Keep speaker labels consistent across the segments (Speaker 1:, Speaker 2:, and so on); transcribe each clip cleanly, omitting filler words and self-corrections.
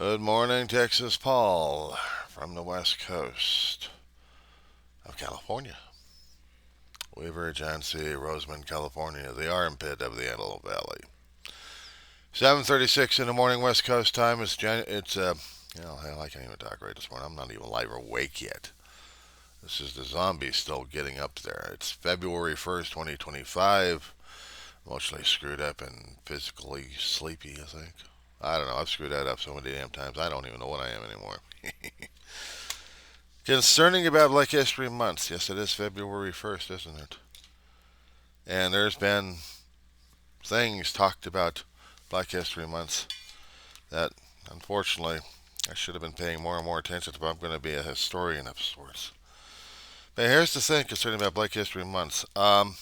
Speaker 1: Good morning, Texas Paul, from the west coast of California. Weaver, John C., Roseman, California, the armpit of the Antelope Valley. 7:36 in the morning, West Coast time. Hell, I can't even talk right this morning. I'm not even live or awake yet. This is the zombies still getting up there. It's February 1st, 2025. Emotionally screwed up and physically sleepy, I think. I don't know. I've screwed that up so many damn times. I don't even know what I am anymore. Concerning about Black History Month. Yes, it is February 1st, isn't it? And there's been things talked about Black History Month that, unfortunately, I should have been paying more and more attention to, but I'm going to be a historian of sorts. But here's the thing concerning about Black History Month. The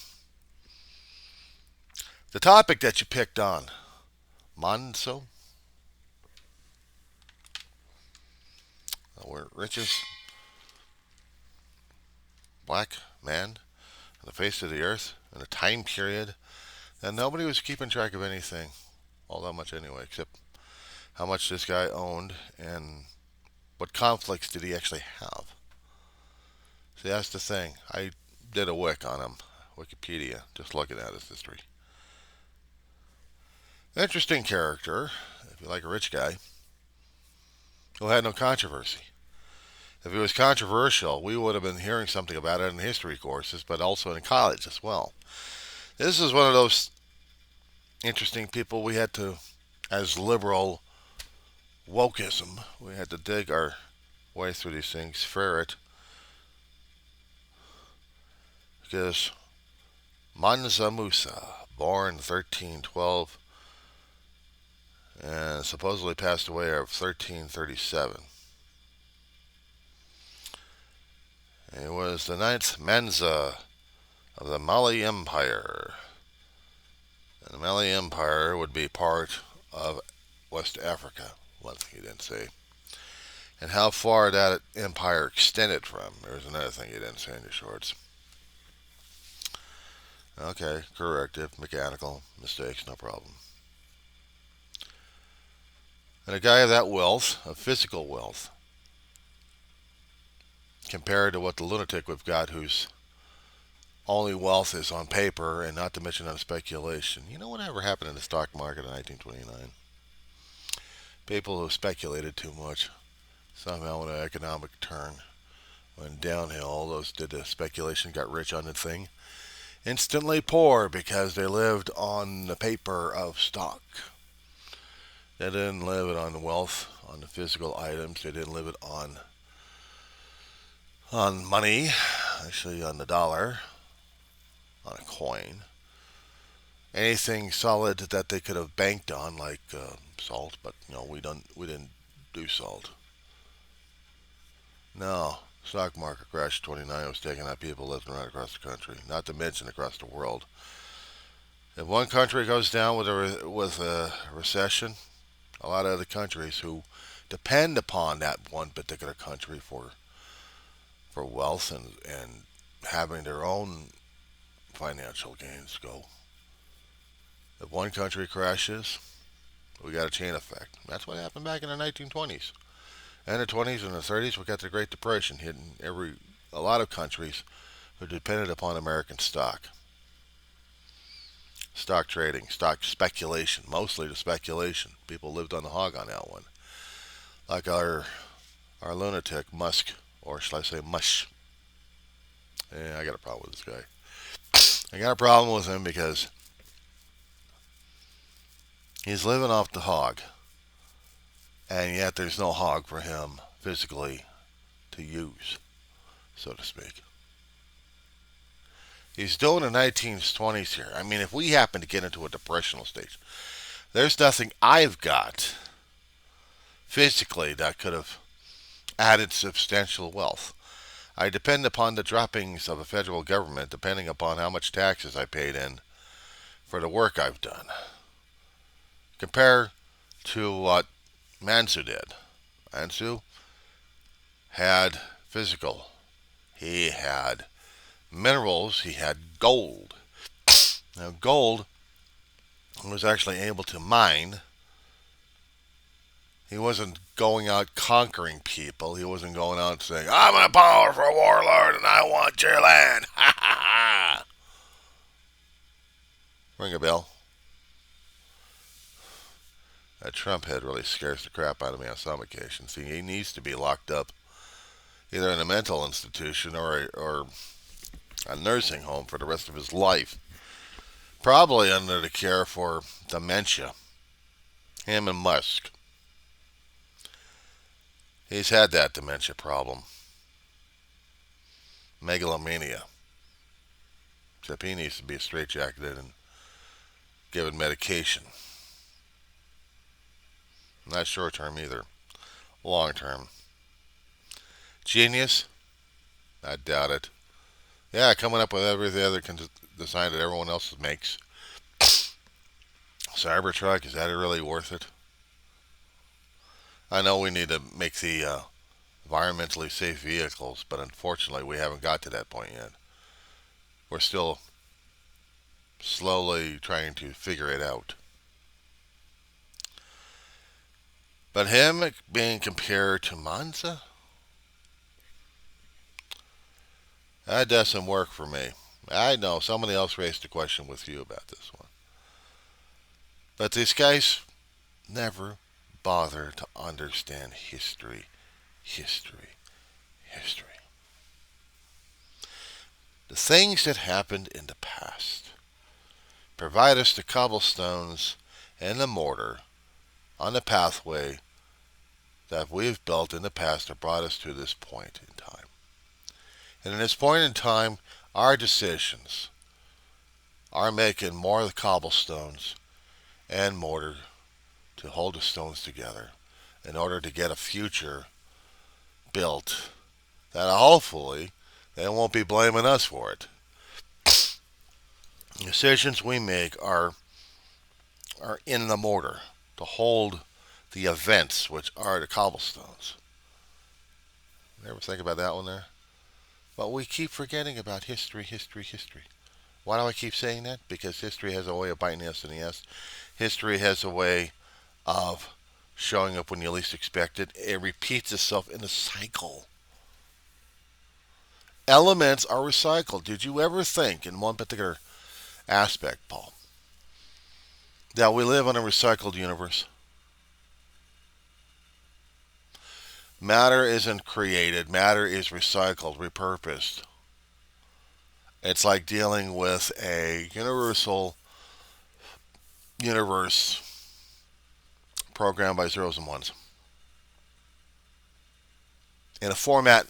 Speaker 1: topic that you picked on, Manso, the richest black man on the face of the earth in a time period that nobody was keeping track of anything all that much anyway, except how much this guy owned and what conflicts did he actually have. See, that's the thing. I did a wick on him, Wikipedia, just looking at his history. Interesting character, if you like a rich guy, who had no controversy. If he was controversial, we would have been hearing something about it in history courses, but also in college as well. This is one of those interesting people we had to, as liberal wokeism, we had to dig our way through these things, ferret, because Mansa Musa, born 1312, and supposedly passed away of 1337. He was the ninth Mansa of the Mali Empire. And the Mali Empire would be part of West Africa, one thing he didn't say. And how far that empire extended from, there's another thing he didn't say in the shorts. Okay, corrective, mechanical, mistakes, no problem. And a guy of that wealth, of physical wealth, compared to what the lunatic we've got whose only wealth is on paper and not to mention on speculation. You know whatever happened in the stock market in 1929? People who speculated too much somehow when an economic turn went downhill. All those did the speculation, got rich on the thing. Instantly poor because they lived on the paper of stock. They didn't live it on the wealth, on the physical items. They didn't live it on money, actually on the dollar, on a coin. Anything solid that they could have banked on, like salt, but we didn't do salt. No, stock market crashed 29. It was taking out people living right across the country, not to mention across the world. If one country goes down with a recession, a lot of other countries who depend upon that one particular country for wealth and having their own financial gains go. If one country crashes, we got a chain effect. That's what happened back in the 1920s. And the 20s and the 30s, we got the Great Depression hitting a lot of countries who depended upon American stock. Stock trading, stock speculation, mostly the speculation. People lived on the hog on that one. Like our lunatic Musk, or shall I say Mush. Yeah, I got a problem with this guy. I got a problem with him because he's living off the hog, and yet there's no hog for him physically to use, so to speak. He's doing the 1920s here. I mean, if we happen to get into a depressional stage, there's nothing I've got physically that could have added substantial wealth. I depend upon the droppings of a federal government, depending upon how much taxes I paid in for the work I've done. Compare to what Mansu did. Mansu had physical. He had minerals. He had gold. Now, gold was actually able to mine He wasn't going out conquering people. He wasn't going out saying, I'm a powerful warlord and I want your land. Ha ha ha. Ring a bell. That Trump head really scares the crap out of me on some occasions. He needs to be locked up either in a mental institution or a nursing home for the rest of his life. Probably under the care for dementia. Him and Musk. He's had that dementia problem. Megalomania. Except he needs to be straitjacketed and given medication. Not short term either. Long term. Genius? I doubt it. Yeah, coming up with every other design that everyone else makes. Cybertruck, is that really worth it? I know we need to make the environmentally safe vehicles, but unfortunately we haven't got to that point yet. We're still slowly trying to figure it out. But him being compared to Monza? That doesn't work for me. I know somebody else raised a question with you about this one. But these guys never bother to understand history. History. History. The things that happened in the past provide us the cobblestones and the mortar on the pathway that we've built in the past that brought us to this point in time. And in this point in time, our decisions are making more of the cobblestones and mortar to hold the stones together in order to get a future built that hopefully they won't be blaming us for it. Decisions we make are in the mortar to hold the events which are the cobblestones. You ever think about that one there? But we keep forgetting about history, history, history. Why do I keep saying that? Because history has a way of biting us in the ass. History has a way of showing up when you least expect it. It repeats itself in a cycle. Elements are recycled. Did you ever think in one particular aspect, Paul, that we live in a recycled universe? Matter isn't created. Matter is recycled, repurposed. It's like dealing with a universal universe programmed by zeros and ones in a format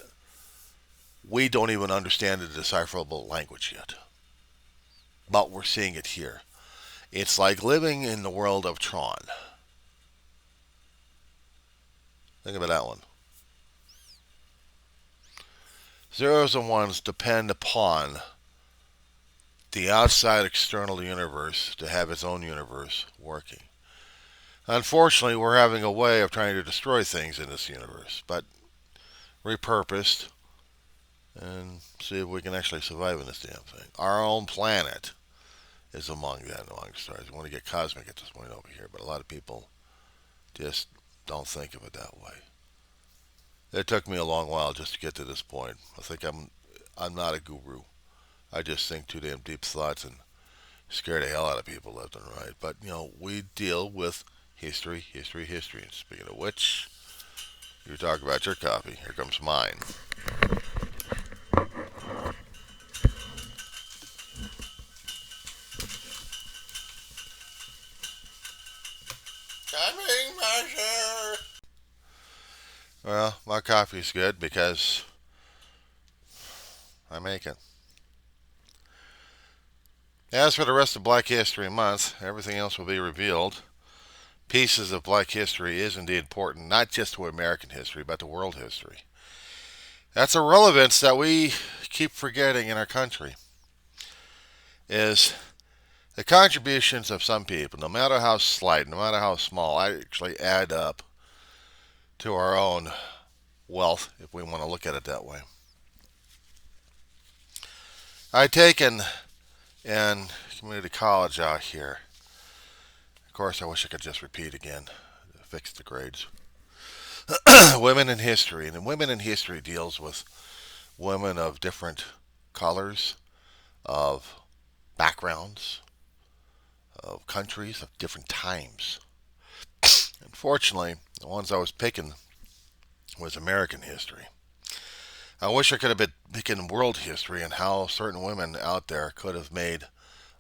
Speaker 1: we don't even understand the decipherable language yet. But we're seeing it here. It's like living in the world of Tron. Think about that one. Zeros and ones depend upon the outside external universe to have its own universe working. Unfortunately, we're having a way of trying to destroy things in this universe, but repurposed and see if we can actually survive in this damn thing. Our own planet is among stars. We want to get cosmic at this point over here, but a lot of people just don't think of it that way. It took me a long while just to get to this point. I think I'm not a guru. I just think too damn deep thoughts and scare the hell out of people left and right. But, we deal with history, history, history. And speaking of which, you talk about your coffee. Here comes mine. Coming, Master! Well, my coffee's good because I make it. As for the rest of Black History Month, everything else will be revealed. Pieces of Black history is indeed important, not just to American history, but to world history. That's a relevance that we keep forgetting in our country, is the contributions of some people, no matter how slight, no matter how small, actually add up to our own wealth, if we want to look at it that way. I'd taken in community college out here. Of course, I wish I could just repeat again to fix the grades. Women in history. And women in history deals with women of different colors, of backgrounds, of countries, of different times. Unfortunately, the ones I was picking was American history. I wish I could have been picking world history and how certain women out there could have made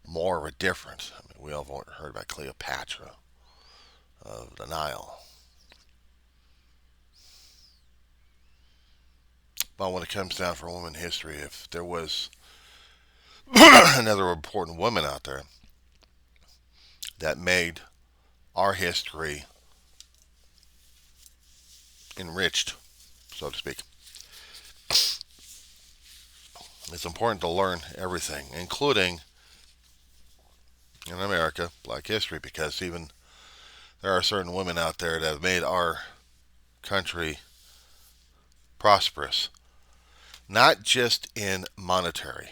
Speaker 1: more of a difference. I mean, we all heard about Cleopatra of the Nile. But when it comes down for women history, if there was another important woman out there that made our history enriched, so to speak, it's important to learn everything, including in America, Black history, because even there are certain women out there that have made our country prosperous, not just in monetary,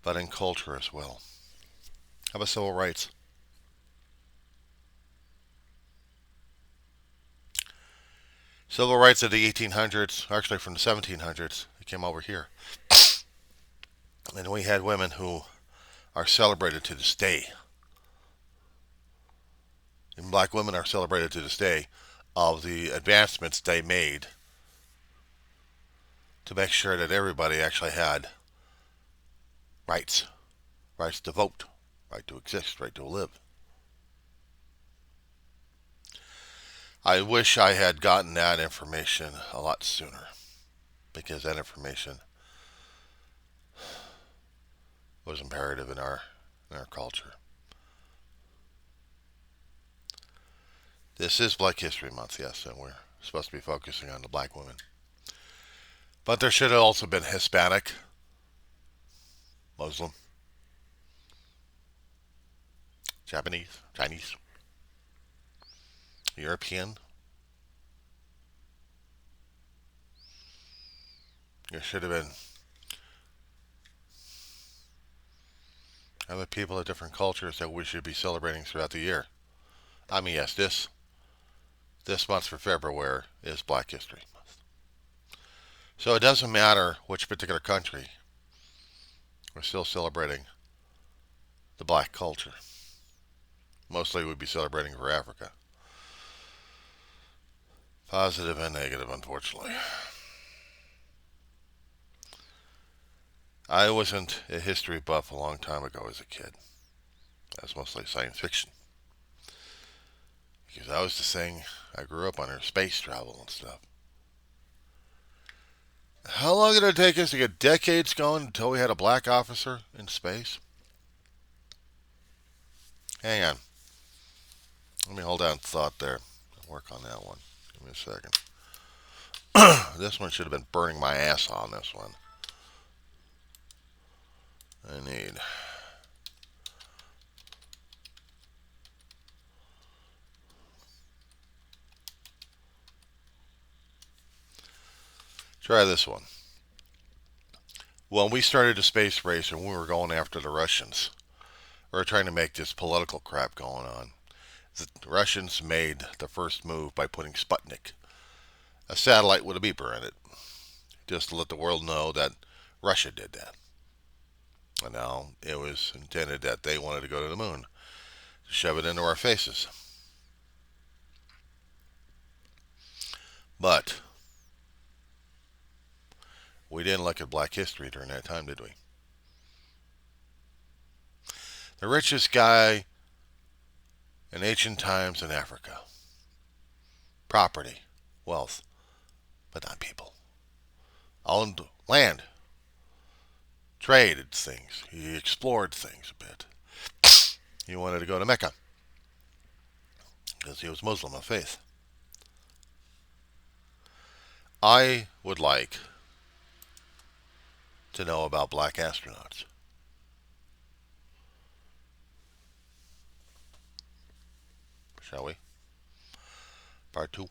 Speaker 1: but in culture as well. How about civil rights? Civil rights of the 1800s, actually from the 1700s, it came over here. And we had women who are celebrated to this day. And black women are celebrated to this day of the advancements they made to make sure that everybody actually had rights. Rights to vote, right to exist, right to live. I wish I had gotten that information a lot sooner because that information was imperative in our culture. This is Black History Month, yes, and we're supposed to be focusing on the black women. But there should have also been Hispanic, Muslim, Japanese, Chinese, European. There should have been other people of different cultures that we should be celebrating throughout the year. I mean, yes, this month for February is Black History Month. So it doesn't matter which particular country, we're still celebrating the black culture. Mostly we'd be celebrating for Africa. Positive and negative, unfortunately. I wasn't a history buff a long time ago as a kid. I was mostly science fiction. Because that was the thing I grew up under, space travel and stuff. How long did it take us to get decades going until we had a black officer in space? Hang on. Let me hold on thought there. Work on that one. Give me a second. This one should have been burning my ass on this one. I need. Try this one. When we started the space race and we were going after the Russians, we were trying to make this political crap going on. The Russians made the first move by putting Sputnik, a satellite with a beeper in it, just to let the world know that Russia did that. And now it was intended that they wanted to go to the moon, to shove it into our faces. But we didn't look at black history during that time, did we? The richest guy in ancient times in Africa. Property, wealth, but not people. Owned land, traded things. He explored things a bit. He wanted to go to Mecca because he was Muslim of faith. I would like to know about black astronauts. Shall we? Part 2.